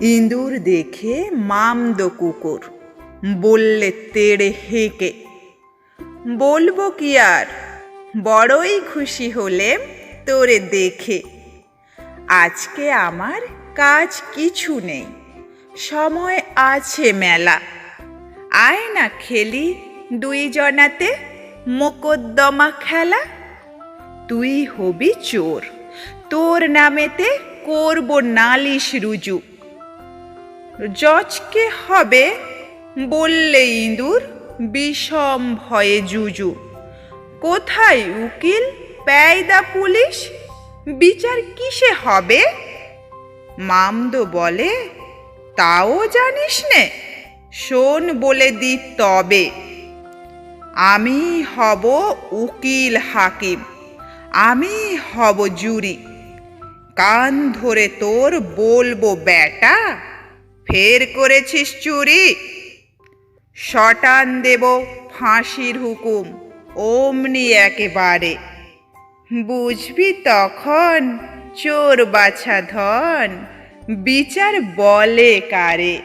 ইঁদুর দেখে মামদো কুকুর বললে তেড়ে হেঁকে, বলবো কি আর, বড়ই খুশি হলেম তোরে দেখে। আজকে আমার কাজ কিছু নেই, সময় আছে মেলা। আয় না খেলি দুই জনাতে মোকদ্দমা খেলা। তুই হবি চোর, তোর নামেতে করব নালিশ রুজু। জজকে হবে বললে ইঁদুর বিষম ভয়ে জুজু। কোথায় উকিল পেয়দা পুলিশ, বিচার কিসে হবে? মামদো বলে, তাও জানিস নে, শোন বলে দি তবে। আমি হব উকিল হাকিম, আমি হব জুরি। কান ধরে তোর বলবো বেটা, ফের করেছিস চুরি। শটান দেব ফাঁসির হুকুম অমনি একেবারে। বুঝবি তখন চোর বাছা ধন, বিচার বলে কারে।